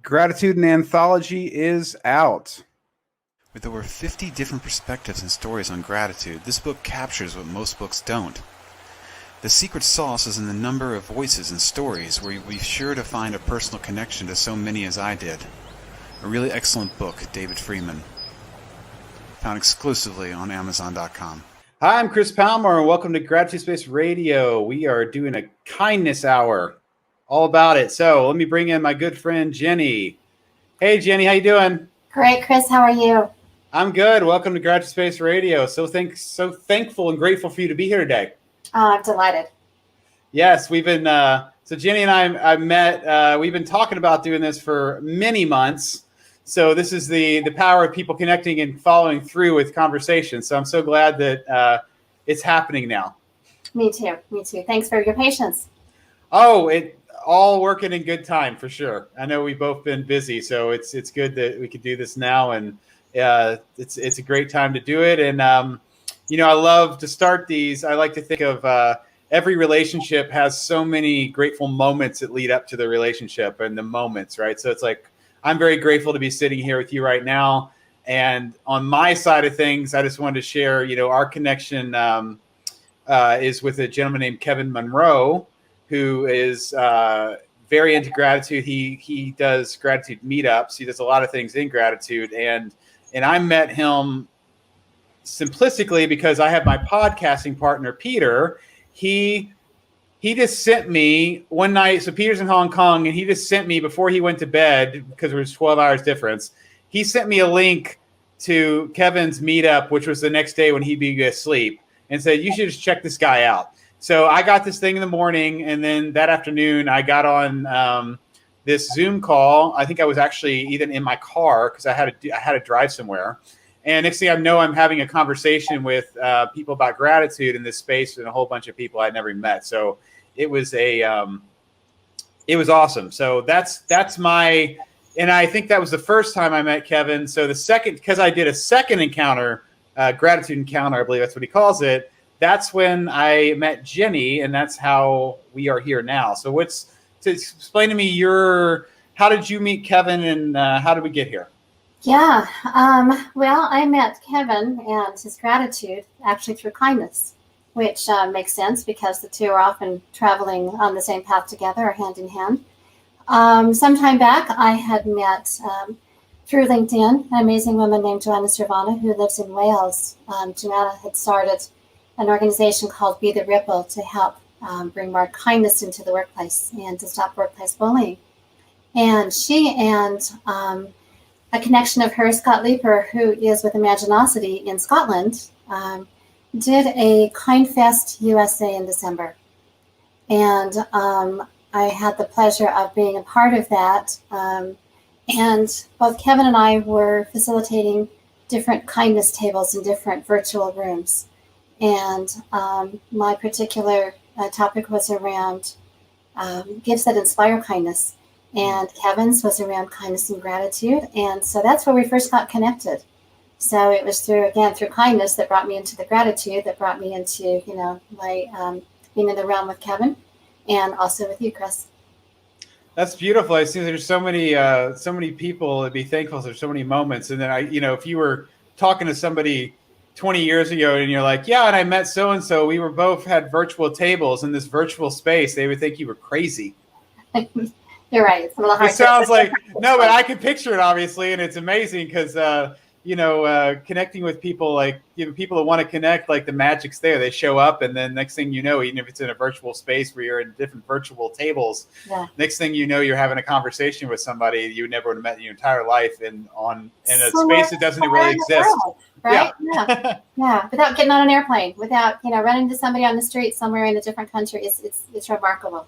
Gratitude and Anthology is out. With over 50 different perspectives and stories on gratitude, this book captures what most books don't. The secret sauce is in the number of voices and stories where you'll be sure to find a personal connection to so many as I did. A really excellent book, David Freeman. Found exclusively on Amazon.com. Hi, I'm Chris Palmer, and welcome to Gratitude Space Radio. We are doing a kindness hour, all about it. So let me bring in my good friend, Jenny. Hey, Jenny, how you doing? Great, Chris. How are you? I'm good. Welcome to Gratitude Space Radio. So thankful and grateful for you to be here today. I'm delighted. Yes, we've been, so Jenny and I met, we've been talking about doing this for many months. So this is the power of people connecting and following through with conversations. So I'm so glad that it's happening now. Me too. Thanks for your patience. Oh, it all working in good time for sure. I know we've both been busy, so it's good that we could do this now, and it's a great time to do it. And I love to start these. I like to think of every relationship has so many grateful moments that lead up to the relationship and the moments, right? So it's like, I'm very grateful to be sitting here with you right now. And on my side of things, I just wanted to share, our connection is with a gentleman named Kevin Monroe, who is very into gratitude. He does gratitude meetups. He does a lot of things in gratitude. And I met him simplistically because I have my podcasting partner, Peter. He just sent me one night. So Peter's in Hong Kong, and he just sent me before he went to bed, because there was 12 hours difference. He sent me a link to Kevin's meetup, which was the next day when he'd be asleep, and said, you should just check this guy out. So I got this thing in the morning, and then that afternoon I got on this Zoom call. I think I was actually even in my car because I had to drive somewhere. And next thing I know, I'm having a conversation with people about gratitude in this space, and a whole bunch of people I'd never met. So it was it was awesome. So that's my, and I think that was the first time I met Kevin. So the second, because I did a second encounter, gratitude encounter, I believe that's what he calls it. That's when I met Jenny, and that's how we are here now. So explain to me how did you meet Kevin, and how did we get here? Yeah. Well, I met Kevin and his gratitude actually through kindness, which makes sense because the two are often traveling on the same path together or hand in hand. Some time back, I had met through LinkedIn an amazing woman named Joanna Servana, who lives in Wales. Joanna had started an organization called Be the Ripple to help bring more kindness into the workplace and to stop workplace bullying. And she and a connection of hers, Scott Leeper, who is with Imaginosity in Scotland, did a KindFest USA in December. And I had the pleasure of being a part of that. And both Kevin and I were facilitating different kindness tables in different virtual rooms. And my particular topic was around gifts that inspire kindness. And Kevin's was around kindness and gratitude. And so that's where we first got connected. So it was through kindness that brought me into the gratitude, that brought me into, my being in the realm with Kevin, and also with you, Chris. That's beautiful. I see there's so many people to be thankful. There's so many moments. And then if you were talking to somebody 20 years ago and you're like, yeah, and I met so-and-so, we were both had virtual tables in this virtual space, they would think you were crazy. You're right. It's a little hard. It sounds like, no, but I can picture it, obviously, and it's amazing because, connecting with people, like, people that want to connect, like the magic's there. They show up, and then next thing you know, even if it's in a virtual space where you're in different virtual tables, next thing you know, you're having a conversation with somebody you never would have met in your entire life in a space that doesn't really exist. World, right? Yeah. Without getting on an airplane, without running into somebody on the street somewhere in a different country, it's remarkable.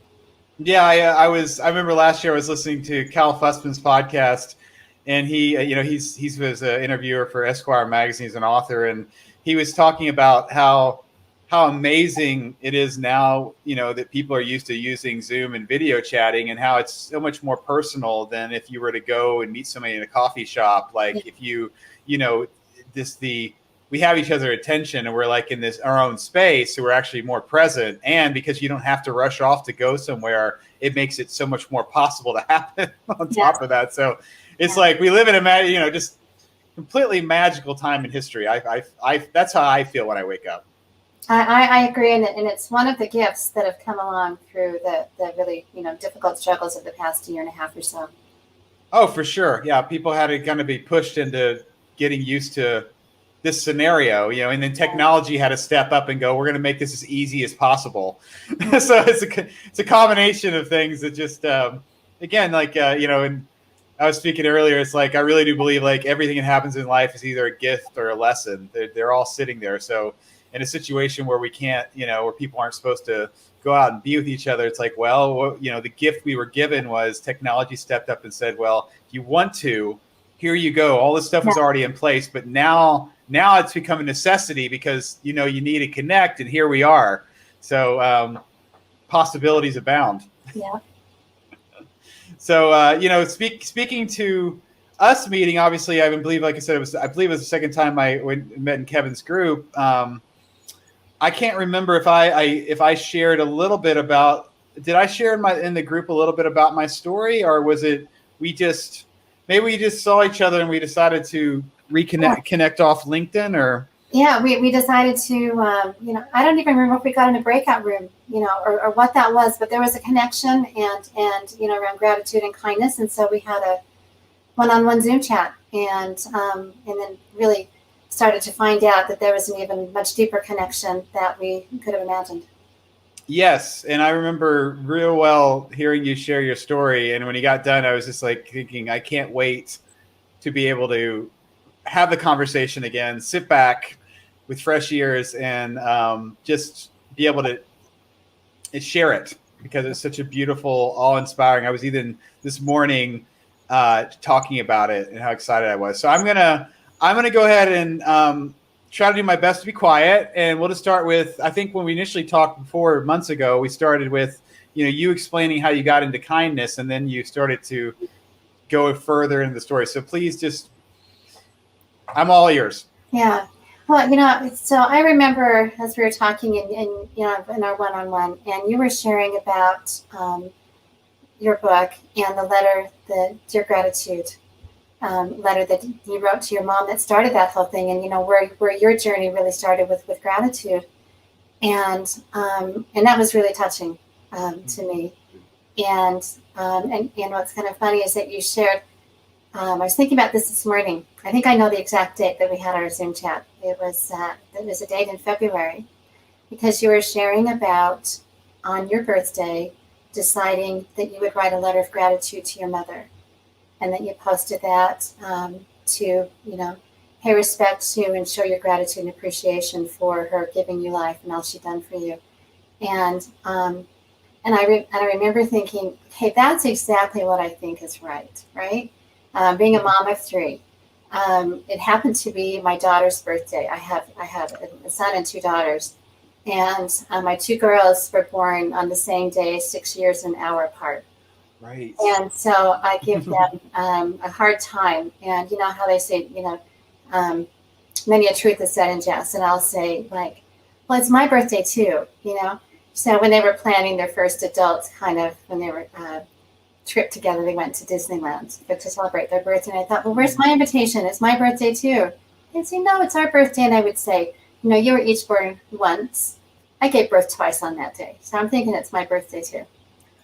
Yeah, I remember last year I was listening to Cal Fussman's podcast, and he was an interviewer for Esquire magazine, he's an author, and he was talking about how amazing it is now, that people are used to using Zoom and video chatting, and how it's so much more personal than if you were to go and meet somebody in a coffee shop. Like if you, we have each other's attention, and we're like in this our own space, so we're actually more present. And because you don't have to rush off to go somewhere, it makes it so much more possible to happen on top of that. So it's like we live in a just completely magical time in history. I that's how I feel when I wake up. I agree, and it's one of the gifts that have come along through the really difficult struggles of the past year and a half or so. Oh, for sure. Yeah, people had to kind of be pushed into getting used to this scenario, and then technology had to step up and go, we're going to make this as easy as possible. So it's a combination of things that just, again, like, and I was speaking earlier, it's like, I really do believe like everything that happens in life is either a gift or a lesson. They're all sitting there. So in a situation where we can't, where people aren't supposed to go out and be with each other, it's like, well, the gift we were given was technology stepped up and said, well, if you want to, here you go. All this stuff was already in place, but now it's become a necessity because, you need to connect, and here we are. So possibilities abound. Yeah. So, speaking to us meeting, obviously, I believe, like I said, I believe it was the second time I met in Kevin's group. I can't remember if I shared a little bit about, did I share in the group a little bit about my story, or was it maybe we just saw each other and we decided to connect off LinkedIn, or? Yeah, we decided to, I don't even remember if we got in a breakout room, or what that was, but there was a connection and around gratitude and kindness. And so we had a one-on-one Zoom chat, and then really started to find out that there was an even much deeper connection that we could have imagined. Yes. And I remember real well hearing you share your story. And when you got done, I was just like thinking, I can't wait to be able to have the conversation again, sit back with fresh ears, and just be able to share it, because it's such a beautiful, awe-inspiring. I was even this morning talking about it and how excited I was. So I'm gonna go ahead and try to do my best to be quiet, and we'll just start with, I think when we initially talked before months ago, we started with you explaining how you got into kindness, and then you started to go further into the story. So please I'm all ears. Yeah. Well, so I remember as we were talking in our one-on-one, and you were sharing about your book and the letter, the Dear Gratitude letter that you wrote to your mom that started that whole thing, and where your journey really started with gratitude, and that was really touching to me. And what's kind of funny is that you shared. I was thinking about this morning. I think I know the exact date that we had our Zoom chat. It was a date in February, because you were sharing about, on your birthday, deciding that you would write a letter of gratitude to your mother, and that you posted that to pay respect to and show your gratitude and appreciation for her giving you life and all she's done for you. And I remember thinking, hey, that's exactly what I think is right. Being a mom of three, it happened to be my daughter's birthday. I have a son and two daughters, and my two girls were born on the same day, 6 years and an hour apart. Right. And so I give them a hard time, and you know how they say, many a truth is said in jest, and I'll say like, well, it's my birthday too, So when they were planning their first adult when they were trip together, they went to Disneyland to celebrate their birthday, and I thought, well, where's my invitation? It's my birthday too. They'd say, no, it's our birthday. And I would say, you were each born once. I gave birth twice on that day, so I'm thinking it's my birthday too.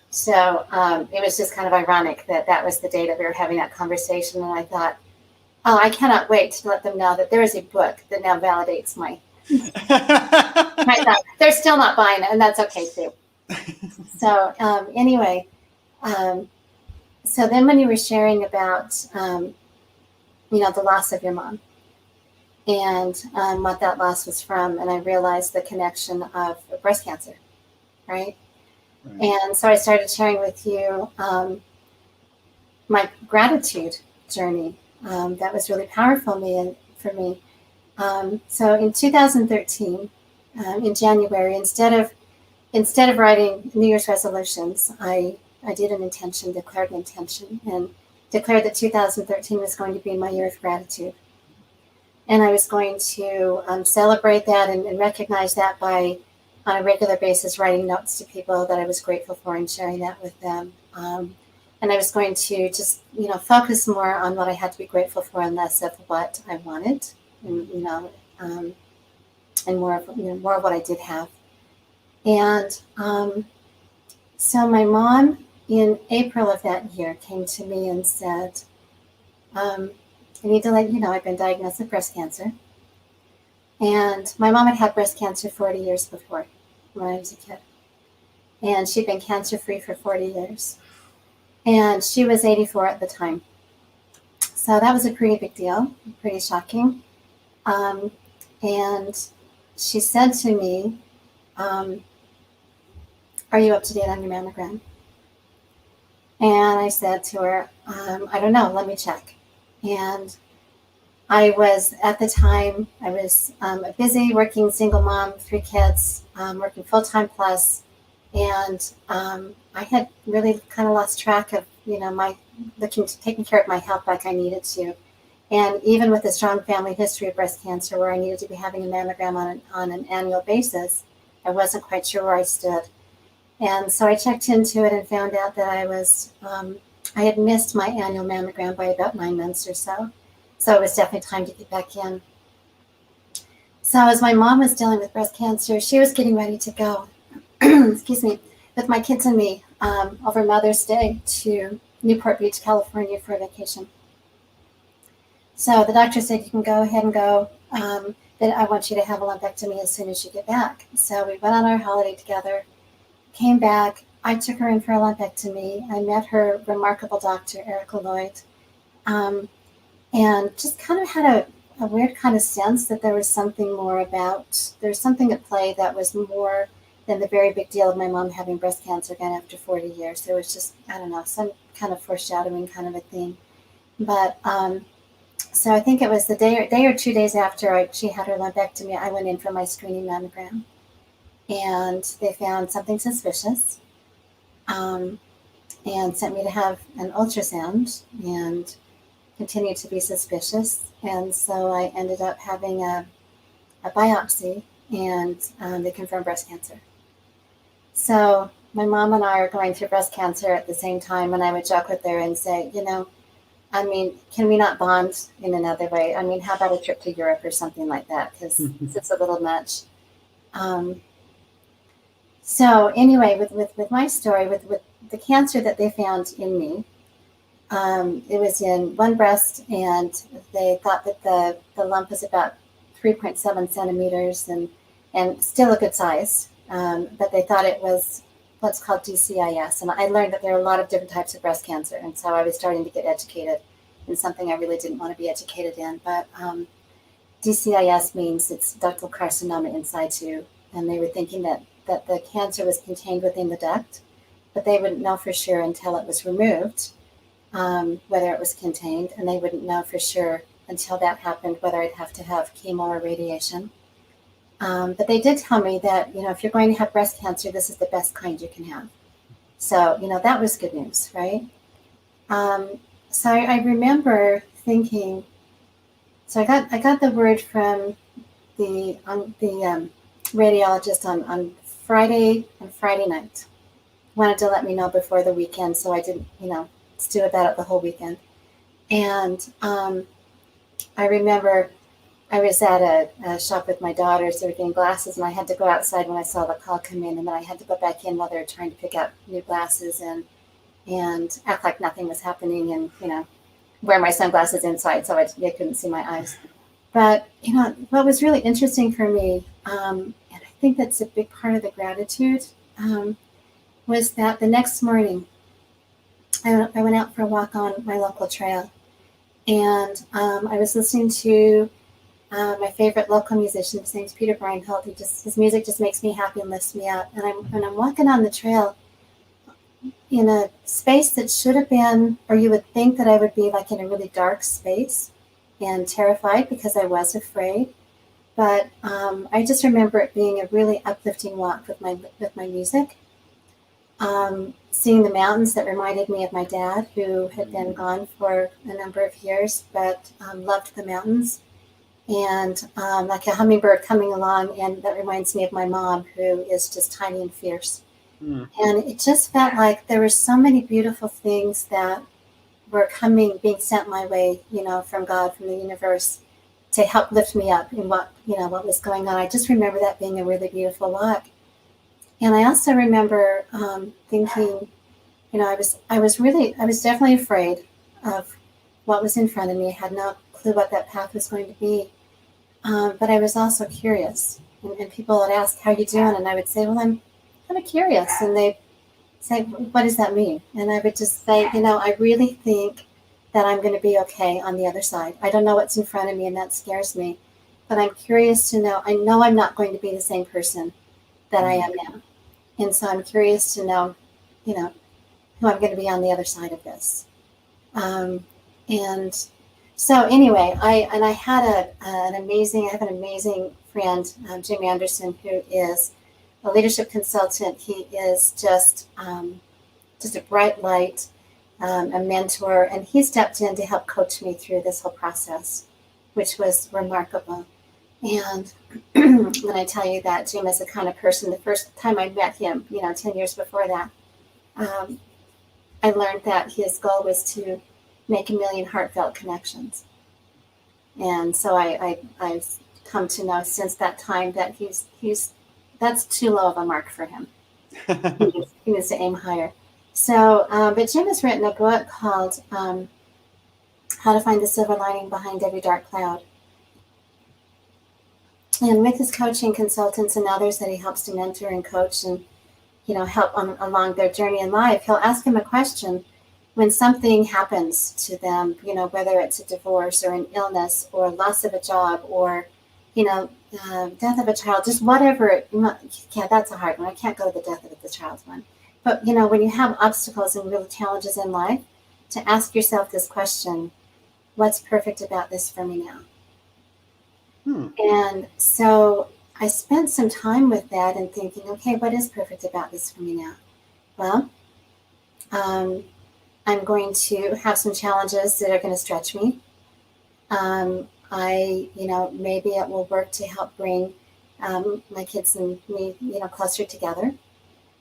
So it was just kind of ironic that was the day that we were having that conversation, and I thought, oh, I cannot wait to let them know that there is a book that now validates my thought. They're still not buying it, and that's okay too. So anyway, so then when you were sharing about, the loss of your mom, and what that loss was from, and I realized the connection of breast cancer, right? And so I started sharing with you my gratitude journey. That was really powerful for me. So in 2013, in January, instead of writing New Year's resolutions, I did declared an intention, and declared that 2013 was going to be my year of gratitude. And I was going to celebrate that and recognize that by, on a regular basis, writing notes to people that I was grateful for and sharing that with them. And I was going to just, focus more on what I had to be grateful for and less of what I wanted, and and more of what I did have. And so my mom, in April of that year, came to me and said, I need to let you know I've been diagnosed with breast cancer. And my mom had breast cancer 40 years before, when I was a kid. And she'd been cancer-free for 40 years. And she was 84 at the time. So that was a pretty big deal, pretty shocking. And she said to me, are you up to date on your mammogram? And I said to her, I don't know, let me check. And I was, at the time, I was a busy working single mom, 3 kids, working full-time plus, and I had really kind of lost track of, taking care of my health like I needed to. And even with a strong family history of breast cancer, where I needed to be having a mammogram on an annual basis, I wasn't quite sure where I stood. And so I checked into it and found out that I had missed my annual mammogram by about 9 months or so. So it was definitely time to get back in. So as my mom was dealing with breast cancer, she was getting ready to go, excuse me, with my kids and me over Mother's Day to Newport Beach, California for a vacation. So the doctor said, you can go ahead and go, that I want you to have a lumpectomy as soon as you get back. So we went on our holiday together, came back. I took her in for a lumpectomy. I met her remarkable doctor, Erica Lloyd, and just kind of had a weird kind of sense that there was something at play that was more than the very big deal of my mom having breast cancer again after 40 years. There was just, I don't know, some kind of foreshadowing kind of a thing. But so I think it was the day or 2 days after she had her lumpectomy, I went in for my screening mammogram. And they found something suspicious, and sent me to have an ultrasound, and continued to be suspicious. And so I ended up having a biopsy, and they confirmed breast cancer. So my mom and I are going through breast cancer at the same time, and I would joke with her and say, can we not bond in another way? How about a trip to Europe or something like that? Because it's a little much. So anyway, with my story, with the cancer that they found in me, it was in one breast, and they thought that the lump was about 3.7 centimeters and still a good size, but they thought it was what's called DCIS. And I learned that there are a lot of different types of breast cancer, and so I was starting to get educated in something I really didn't want to be educated in. But DCIS means it's ductal carcinoma in situ, and they were thinking that the cancer was contained within the duct, but they wouldn't know for sure until it was removed, whether it was contained, and they wouldn't know for sure until that happened whether I'd have to have chemo or radiation. But they did tell me that, if you're going to have breast cancer, this is the best kind you can have. So, that was good news, right? So I remember thinking, so I got the word from the radiologist on Friday night. Wanted to let me know before the weekend, so I didn't, stew about it the whole weekend. And I remember I was at a shop with my daughters. They were getting glasses, and I had to go outside when I saw the call come in, and then I had to go back in while they were trying to pick out new glasses and act like nothing was happening, and wear my sunglasses inside so they couldn't see my eyes. But what was really interesting for me, and I think that's a big part of the gratitude, was that the next morning I went out for a walk on my local trail, and I was listening to my favorite local musician. His name's Peter Breinholt. His music just makes me happy and lifts me up. And I'm walking on the trail in a space that should have been, or you would think that I would be like in a really dark space and terrified because I was afraid. But I just remember it being a really uplifting walk with my music. Seeing the mountains that reminded me of my dad, who had been gone for a number of years, but loved the mountains. and like a hummingbird coming along, and that reminds me of my mom, who is just tiny and fierce. Mm. And it just felt like there were so many beautiful things that were being sent my way, from God, from the universe, to help lift me up in what was going on. I just remember that being a really beautiful walk. And I also remember thinking, I was definitely afraid of what was in front of me. I had no clue what that path was going to be. But I was also curious. And people would ask, "How are you doing?" And I would say, "Well, I'm kind of curious." And they say, "What does that mean?" And I would just say, I really think that I'm going to be okay on the other side. I don't know what's in front of me, and that scares me. But I'm curious to know. I know I'm not going to be the same person that I am now. And so I'm curious to know, who I'm going to be on the other side of this. And so anyway, I had I have an amazing friend, Jim Anderson, who is a leadership consultant. He is just a bright light, a mentor, and he stepped in to help coach me through this whole process, which was remarkable. And when I tell you that Jim is the kind of person, the first time I met him, 10 years before that, I learned that his goal was to make 1,000,000 heartfelt connections. And so I've come to know since that time that that's too low of a mark for him. He needs to aim higher. So, but Jim has written a book called How to Find the Silver Lining Behind Every Dark Cloud. And with his coaching consultants and others that he helps to mentor and coach and, help along their journey in life, he'll ask them a question when something happens to them, whether it's a divorce or an illness or loss of a job or, death of a child, just whatever. That's a hard one. I can't go to the death of the child one. But, when you have obstacles and real challenges in life, to ask yourself this question, what's perfect about this for me now? And so I spent some time with that and thinking, okay, what is perfect about this for me now? Well, I'm going to have some challenges that are going to stretch me. Maybe it will work to help bring my kids and me, closer together,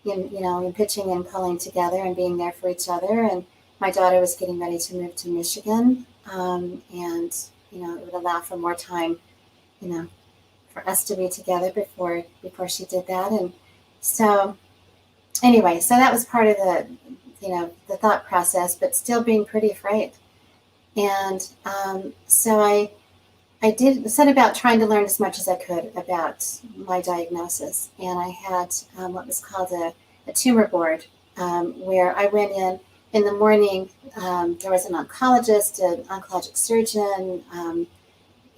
in pitching and pulling together and being there for each other. And my daughter was getting ready to move to Michigan, and, it would allow for more time, for us to be together before she did that. And so anyway, so that was part of the thought process, but still being pretty afraid. And so I set about trying to learn as much as I could about my diagnosis. And I had what was called a tumor board, where I went in the morning. There was an oncologist, an oncologic surgeon,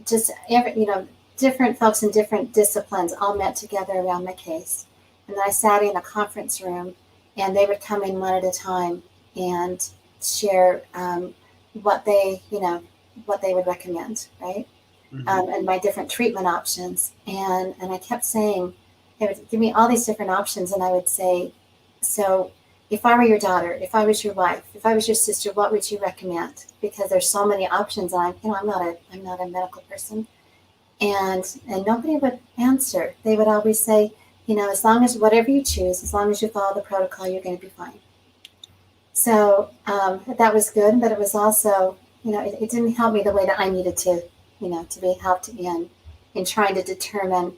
just different folks in different disciplines all met together around my case. And then I sat in a conference room, and they would come in one at a time and share what they would recommend, right? Mm-hmm. And my different treatment options. And I kept saying, they would give me all these different options, and I would say, so if I were your daughter, if I was your wife, if I was your sister, what would you recommend? Because there's so many options, and I'm not a medical person. And nobody would answer. They would always say, as long as whatever you choose, as long as you follow the protocol, you're going to be fine. So that was good, but it was also, it didn't help me the way that I needed to, to be helped in trying to determine,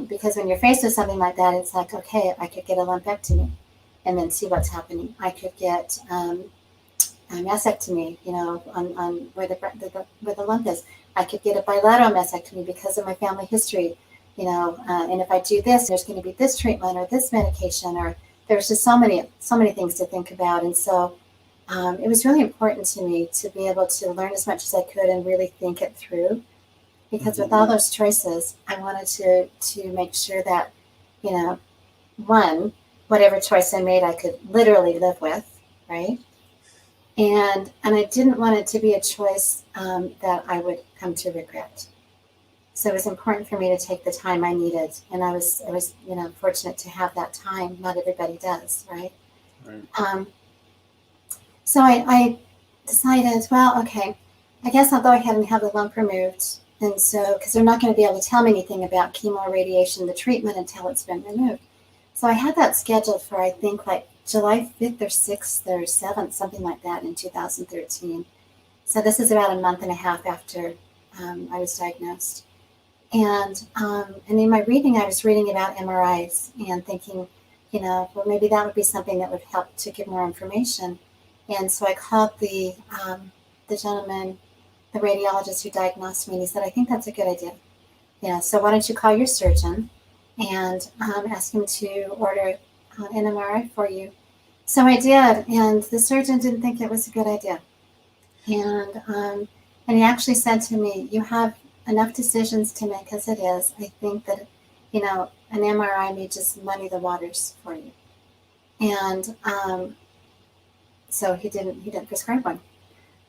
because when you're faced with something like that, it's like, okay, I could get a lumpectomy and then see what's happening. I could get a mastectomy, on where the lump is. I could get a bilateral mastectomy because of my family history, and if I do this, there's going to be this treatment or this medication, or there's just so many things to think about. And so it was really important to me to be able to learn as much as I could and really think it through, because with all those choices, I wanted to make sure that, one, whatever choice I made, I could literally live with, right? And I didn't want it to be a choice that I would come to regret. So it was important for me to take the time I needed, and I was fortunate to have that time. Not everybody does, right? So I decided, well, okay, I guess I'll go ahead and have the lump removed. And so, because they're not going to be able to tell me anything about chemo, radiation, the treatment until it's been removed. So I had that scheduled for, I think, like July 5th or 6th or 7th, something like that in 2013. So this is about a month and a half after I was diagnosed. And in my reading, I was reading about MRIs and thinking, well, maybe that would be something that would help to give more information. And so I called the gentleman, the radiologist who diagnosed me, and he said, I think that's a good idea. So why don't you call your surgeon and ask him to order an MRI for you. So I did, and the surgeon didn't think it was a good idea. And he actually said to me, you have enough decisions to make as it is. I think that, an MRI may just muddy the waters for you. And so he didn't prescribe one.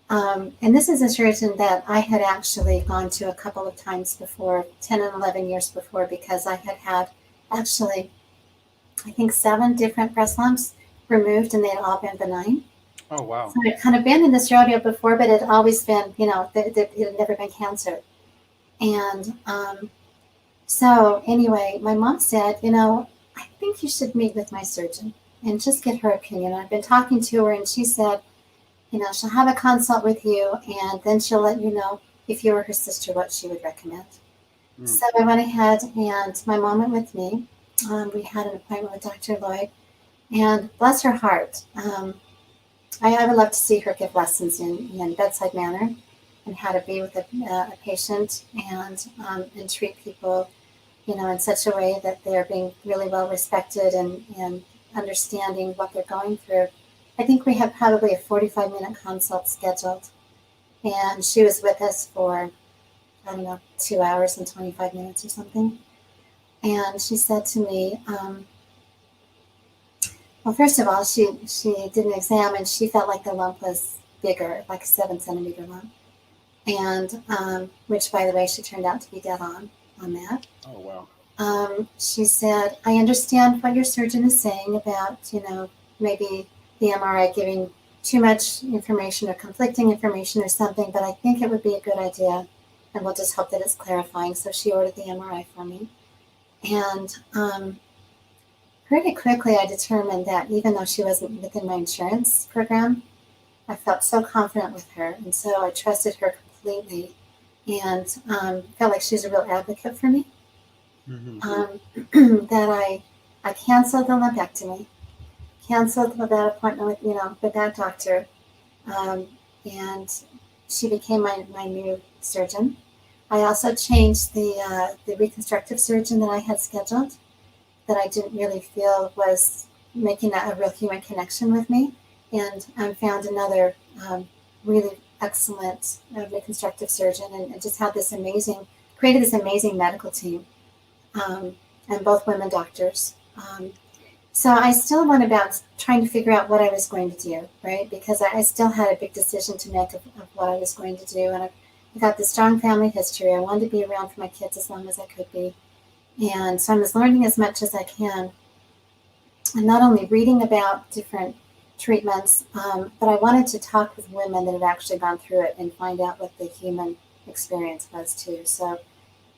And this is a surgeon that I had actually gone to a couple of times before, 10 and 11 years before, because I had actually, I think, 7 different breast lumps removed, and they had all been benign. Oh, wow. So I'd kind of been in this rodeo before, but it had always been, it had never been cancer. And so anyway, my mom said, I think you should meet with my surgeon and just get her opinion. I've been talking to her, and she said, she'll have a consult with you, and then she'll let you know, if you were her sister, what she would recommend. So I went ahead, and my mom went with me. We had an appointment with Dr. Lloyd, and bless her heart, I would love to see her give lessons in bedside manner and how to be with a patient and treat people, in such a way that they're being really well respected and understanding what they're going through. I think we had probably a 45-minute consult scheduled, and she was with us for, 2 hours and 25 minutes or something. And she said to me, well, first of all, she did an exam, and she felt like the lump was bigger, like a 7-centimeter lump. And which, by the way, she turned out to be dead on that. Oh, wow. She said, I understand what your surgeon is saying about, maybe the MRI giving too much information or conflicting information or something, but I think it would be a good idea, and we'll just hope that it's clarifying. So she ordered the MRI for me. And pretty quickly, I determined that even though she wasn't within my insurance program, I felt so confident with her, and so I trusted her completely, and felt like she's a real advocate for me. That I canceled the lumpectomy, canceled that appointment with that doctor, and she became my new surgeon. I also changed the reconstructive surgeon that I had scheduled, that I didn't really feel was making a real human connection with me, and found another really excellent reconstructive surgeon, and just had created this amazing medical team, and both women doctors. So I still went about trying to figure out what I was going to do, right? Because I still had a big decision to make of what I was going to do, and I got this strong family history. I wanted to be around for my kids as long as I could be. And so I was learning as much as I can, and not only reading about different treatments, but I wanted to talk with women that had actually gone through it and find out what the human experience was too. So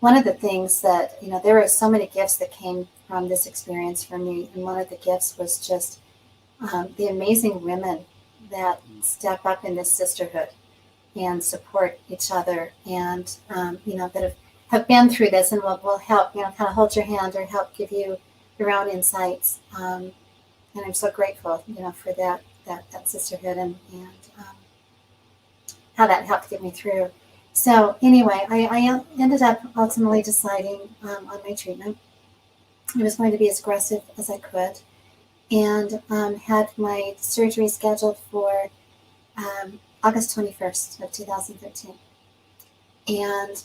one of the things that, there were so many gifts that came from this experience for me, and one of the gifts was just the amazing women that step up in this sisterhood and support each other, and that have been through this and will help, kind of hold your hand or help give you your own insights. And I'm so grateful, for that sisterhood and how that helped get me through. So anyway, I ended up ultimately deciding on my treatment. I was going to be as aggressive as I could, and had my surgery scheduled for August 21st of 2013. And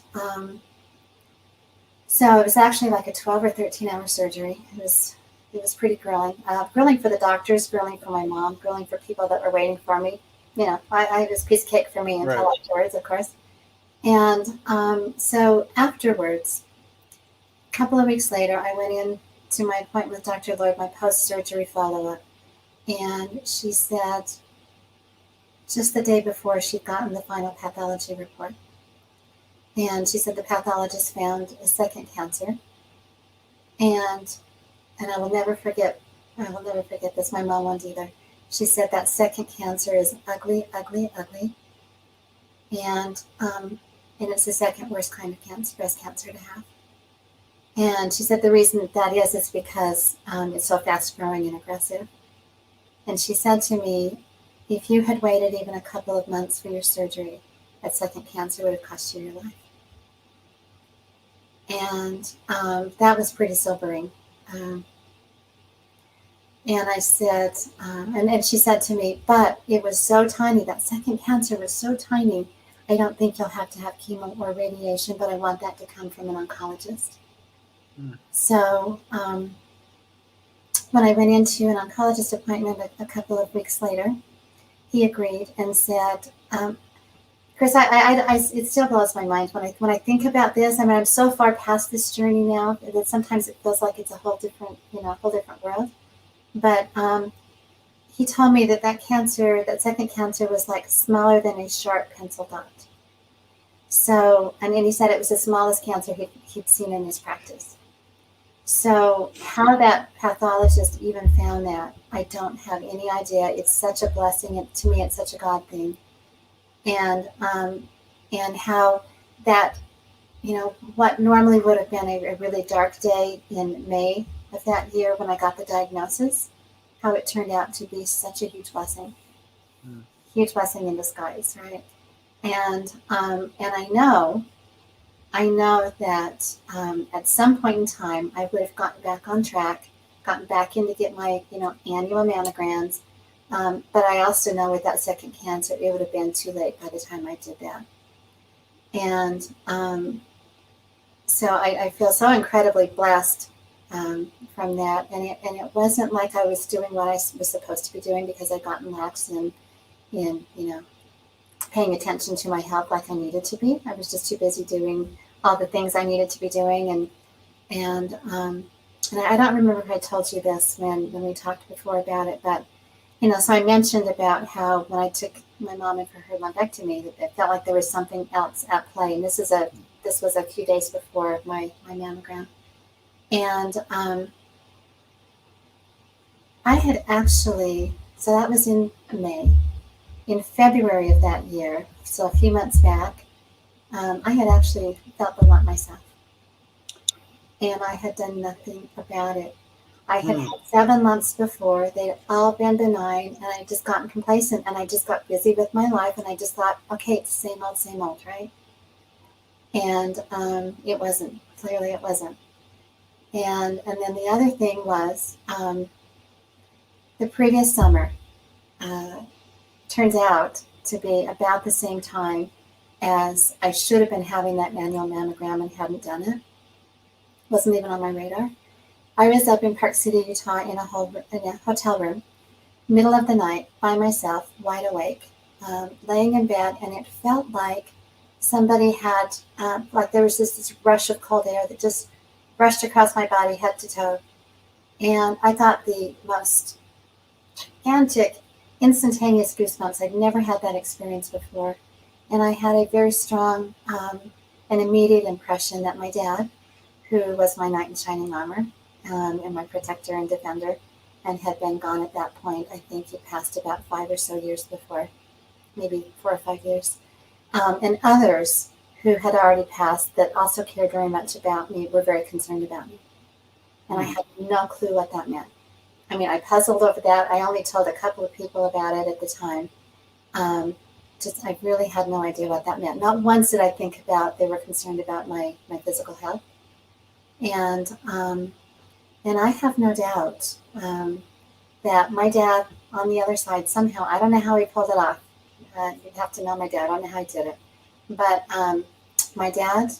so it was actually like a 12 or 13-hour surgery. It was pretty grueling. Grueling for the doctors, grueling for my mom, grueling for people that were waiting for me. It was a piece of cake for me until afterwards, of course. And so afterwards, a couple of weeks later, I went in to my appointment with Dr. Lloyd, my post-surgery follow-up. And she said, just the day before, she'd gotten the final pathology report. And she said the pathologist found a second cancer. And I will never forget this. My mom won't either. She said that second cancer is ugly, ugly, ugly. And it's the second worst kind of cancer, breast cancer to have. And she said the reason that is because it's so fast growing and aggressive. And she said to me, if you had waited even a couple of months for your surgery, that second cancer would have cost you your life. And that was pretty sobering. And I said, and she said to me, but it was so tiny, that second cancer was so tiny, I don't think you'll have to have chemo or radiation, but I want that to come from an oncologist. So when I went into an oncologist appointment a couple of weeks later, he agreed and said, Chris, it still blows my mind when I think about this. I mean, I'm so far past this journey now that sometimes it feels like it's a whole different world. But he told me that second cancer was like smaller than a sharp pencil dot. So, and he said it was the smallest cancer he'd seen in his practice. So how that pathologist even found that, I don't have any idea. It's such a blessing. To me, it's such a God thing. And how that, what normally would have been a really dark day in May of that year when I got the diagnosis, how it turned out to be such a huge blessing. Huge blessing in disguise, right? And I know that at some point in time, I would have gotten back on track, gotten back in to get my, annual mammograms. But I also know with that second cancer, it would have been too late by the time I did that. And so I feel so incredibly blessed from that. And it wasn't like I was doing what I was supposed to be doing because I'd gotten lax in paying attention to my health like I needed to be. I was just too busy doing all the things I needed to be doing. And I don't remember if I told you this when we talked before about it, but so I mentioned about how when I took my mom in for her lumpectomy, it felt like there was something else at play. And this was a few days before my mammogram. And I had actually, so that was in May. In February of that year, so a few months back, I had actually felt the lump myself. And I had done nothing about it. I had had 7 lumps before. They'd all been benign, and I just gotten complacent, and I just got busy with my life, and I just thought, okay, it's the same old, right? And it wasn't. Clearly it wasn't. And then the other thing was the previous summer turns out to be about the same time as I should have been having that annual mammogram and hadn't done it. Wasn't even on my radar. I was up in Park City, Utah in a hotel room, middle of the night, by myself, wide awake, laying in bed, and it felt like somebody had, like there was this rush of cold air that just rushed across my body, head to toe. And I got the most gigantic, instantaneous goosebumps. I'd never had that experience before. And I had a very strong and immediate impression that my dad, who was my knight in shining armor and my protector and defender, and had been gone at that point. I think he passed about 5 or so years before, maybe 4 or 5 years. And others who had already passed that also cared very much about me were very concerned about me. And I had no clue what that meant. I mean, I puzzled over that. I only told a couple of people about it at the time. I really had no idea what that meant. Not once did I think about they were concerned about my physical health. And I have no doubt that my dad on the other side somehow, I don't know how he pulled it off. You'd have to know my dad. I don't know how he did it. But my dad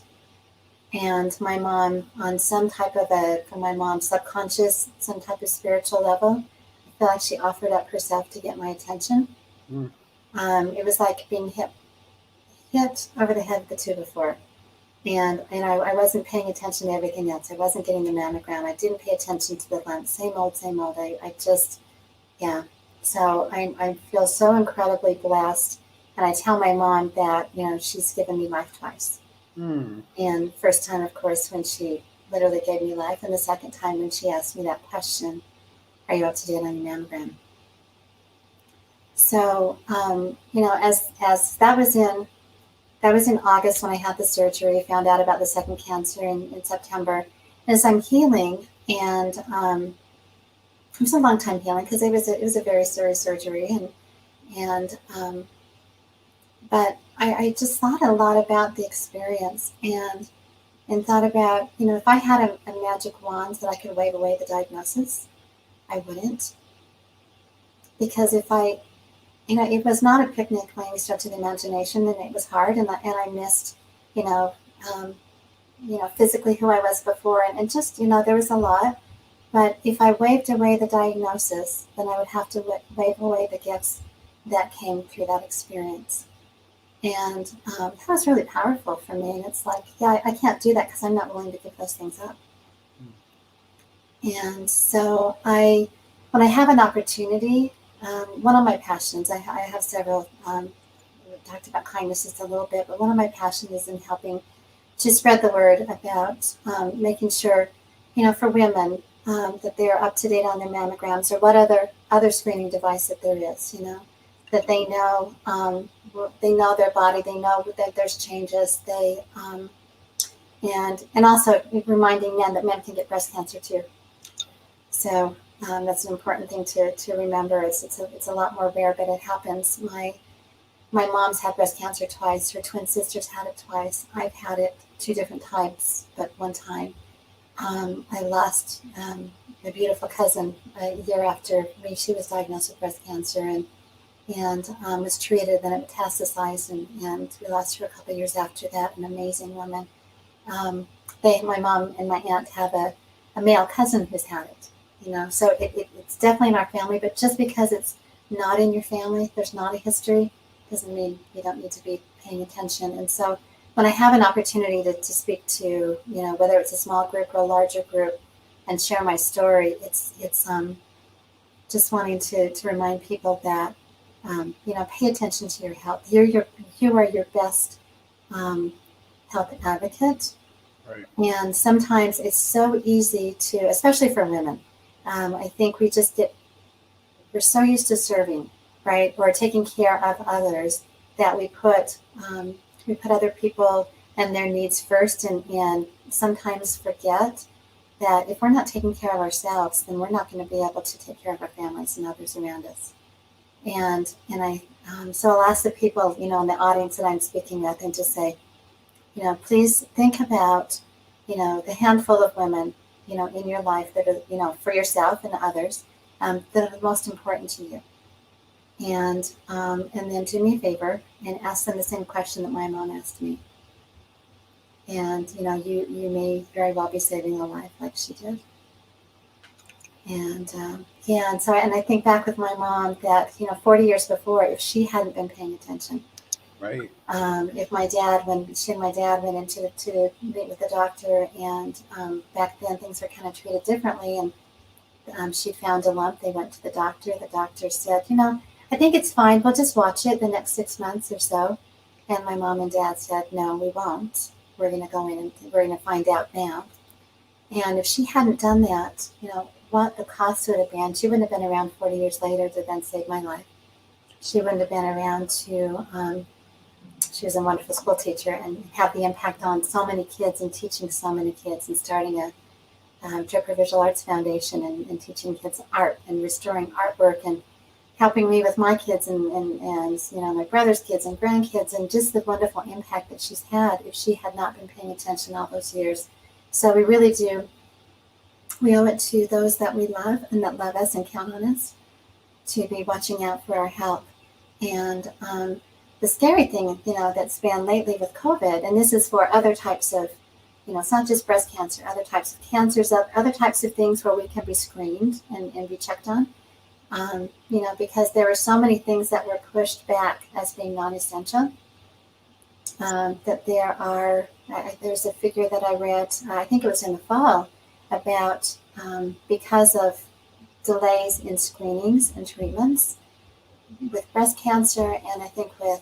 and my mom on some type of from my mom's subconscious, some type of spiritual level, I feel like she offered up herself to get my attention. It was like being hit over the head with the 2-by-4. And I wasn't paying attention to everything else. I wasn't getting the mammogram. I didn't pay attention to the lump. Same old. I just, yeah. So I feel so incredibly blessed. And I tell my mom that, she's given me life twice. Hmm. And first time, of course, when she literally gave me life, and the second time when she asked me that question, "Are you up to date on your mammogram?" So, as that was in August when I had the surgery. Found out about the second cancer in September. As I'm healing, and it was a long time healing because it was a very serious surgery, and but I just thought a lot about the experience, and thought about, if I had a magic wand that I could wave away the diagnosis, I wouldn't, because if I it was not a picnic by any stretch of the imagination, and it was hard, and I missed, you know, um, physically who I was before, and just, there was a lot. But if I waved away the diagnosis, then I would have to wave away the gifts that came through that experience. And that was really powerful for me. And it's like, yeah, I can't do that because I'm not willing to give those things up. And so when I have an opportunity, one of my passions, I have several, we talked about kindness just a little bit, but one of my passions is in helping to spread the word about making sure, for women, that they're up to date on their mammograms or what other screening device that there is, that they know their body, they know that there's changes, and also reminding men that men can get breast cancer too. So that's an important thing to remember. It's a lot more rare, but it happens. My mom's had breast cancer twice. Her twin sisters had it twice. I've had it 2 different times, but one time. I lost my beautiful cousin a year after she was diagnosed with breast cancer, and was treated. Then it metastasized, and we lost her a couple of years after that. An amazing woman. My mom and my aunt have a male cousin who's had it. So it's definitely in our family. But just because it's not in your family, there's not a history, doesn't mean you don't need to be paying attention. And so when I have an opportunity to speak to, whether it's a small group or a larger group, and share my story, it's just wanting to remind people that, pay attention to your health. You are your best health advocate. Right. And sometimes it's so easy to, especially for women, I think we're so used to serving, right, or taking care of others, that we put other people and their needs first, and sometimes forget that if we're not taking care of ourselves, then we're not going to be able to take care of our families and others around us. And so I'll ask the people, in the audience that I'm speaking with, and just say, please think about, the handful of women, in your life that are, for yourself and others, that are the most important to you. And then do me a favor and ask them the same question that my mom asked me. And, you may very well be saving a life like she did. And, and I think back with my mom that, 40 years before, if she hadn't been paying attention, Right. if my dad, when she and my dad went into to meet with the doctor, and back then things were kind of treated differently, and she found a lump. They went to the doctor. The doctor said, I think it's fine. We'll just watch it the next 6 months or so. And my mom and dad said, no, we won't. We're going to go in and we're going to find out now. And if she hadn't done that, what the cost would have been. She wouldn't have been around 40 years later to then save my life. She wouldn't have been around to, she was a wonderful school teacher, and have the impact on so many kids, and teaching so many kids, and starting a Draper Visual Arts Foundation, and teaching kids art and restoring artwork, and helping me with my kids and my brother's kids and grandkids, and just the wonderful impact that she's had if she had not been paying attention all those years. So we really do. We owe it to those that we love and that love us and count on us to be watching out for our health. And the scary thing, that's been lately with COVID, and this is for other types of, it's not just breast cancer, other types of cancers, other types of things where we can be screened and be checked on, because there were so many things that were pushed back as being non-essential, that there's a figure that I read, I think it was in the fall, about because of delays in screenings and treatments with breast cancer, and I think with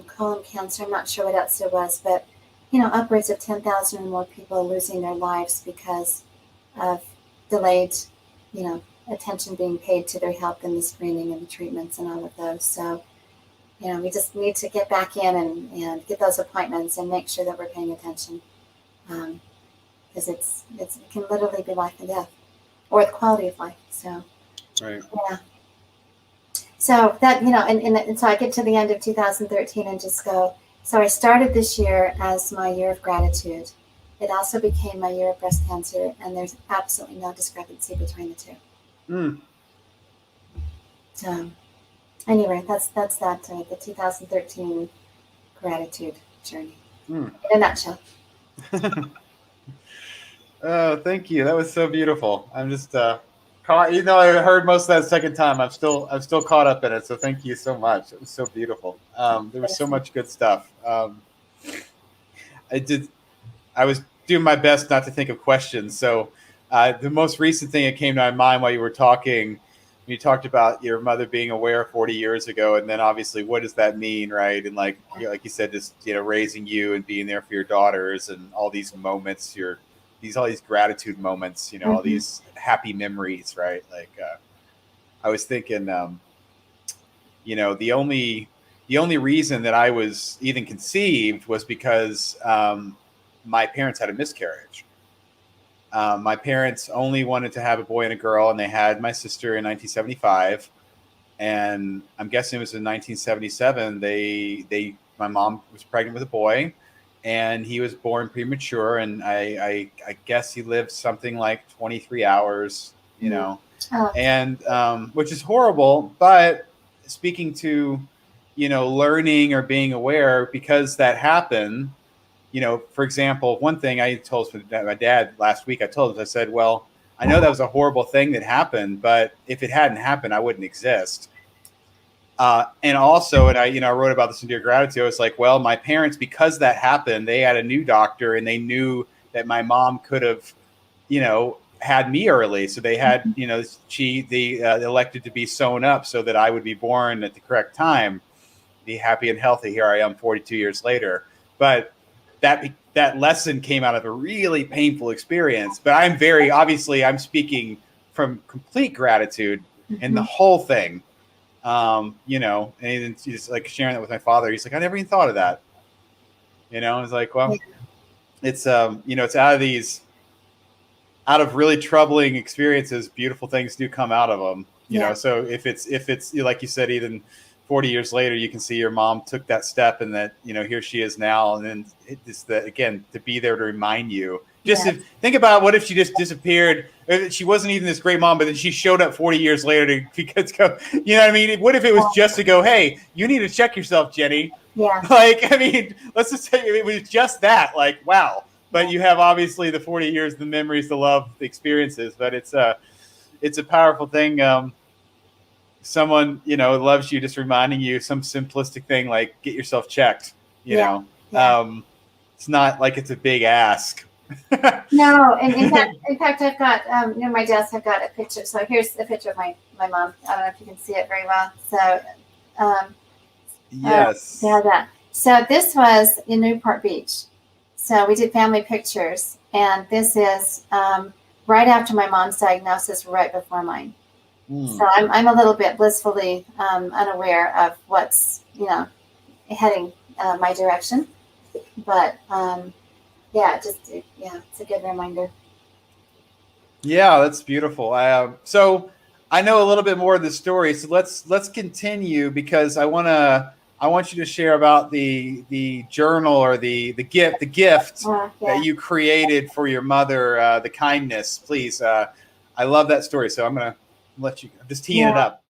colon cancer. I'm not sure what else there was, but upwards of 10,000 or more people losing their lives because of delayed, attention being paid to their health and the screening and the treatments and all of those. So, we just need to get back in and get those appointments and make sure that we're paying attention. Because it can literally be life and death, or the quality of life. So, Right. yeah. So that, and so I get to the end of 2013 and just go, so I started this year as my year of gratitude. It also became my year of breast cancer, and there's absolutely no discrepancy between the two. Mm. So anyway, that's that, the 2013 gratitude journey in a nutshell. Oh, thank you. That was so beautiful. I'm just caught. I heard most of that second time. I'm still caught up in it. So thank you so much. It was so beautiful. There was so much good stuff. I was doing my best not to think of questions. So the most recent thing that came to my mind while you were talking, you talked about your mother being aware 40 years ago, and then obviously what does that mean, right? And like you said, just raising you and being there for your daughters and all these moments, all these gratitude moments, all these happy memories, right? Like I was thinking, the only reason that I was even conceived was because my parents had a miscarriage. My parents only wanted to have a boy and a girl, and they had my sister in 1975. And I'm guessing it was in 1977. My mom was pregnant with a boy, and he was born premature. And I guess he lived something like 23 hours, and which is horrible. But speaking to, learning or being aware, because that happened. For example, one thing I told my dad last week, I said, well, I know that was a horrible thing that happened, but if it hadn't happened, I wouldn't exist. And also, and I wrote about this in Dear Gratitude. I was like, well, my parents, because that happened, they had a new doctor, and they knew that my mom could have, had me early. So they had, they elected to be sewn up so that I would be born at the correct time, be happy and healthy. Here I am 42 years later. But that lesson came out of a really painful experience. But I'm speaking from complete gratitude and the whole thing. And he's like sharing that with my father. He's like, I never even thought of that. It's like, well, it's it's out of really troubling experiences, beautiful things do come out of them. So if it's like you said, even 40 years later, you can see your mom took that step, and that, here she is now. And then again, to be there to remind you, think about what if she just disappeared. She wasn't even this great mom, but then she showed up 40 years later to go, you know what I mean? What if it was just to go, hey, you need to check yourself, Jenny. Yeah. Let's just say it was just that, like, wow. But you have obviously the 40 years, the memories, the love, the experiences, but it's a powerful thing. Someone, loves you, just reminding you some simplistic thing like get yourself checked, know. It's not like it's a big ask. No, and in fact, I've got near my desk, I've got a picture. So here's a picture of my mom. I don't know if you can see it very well. So yes, that. So this was in Newport Beach. So we did family pictures, and this is right after my mom's diagnosis, right before mine. So I'm a little bit blissfully unaware of what's heading my direction, but it's a good reminder. Yeah, that's beautiful. So I know a little bit more of the story. So let's continue, because I want you to share about the journal or the gift that you created for your mother, the kindness. Please, I love that story. So I'm gonna let you just teeing it up.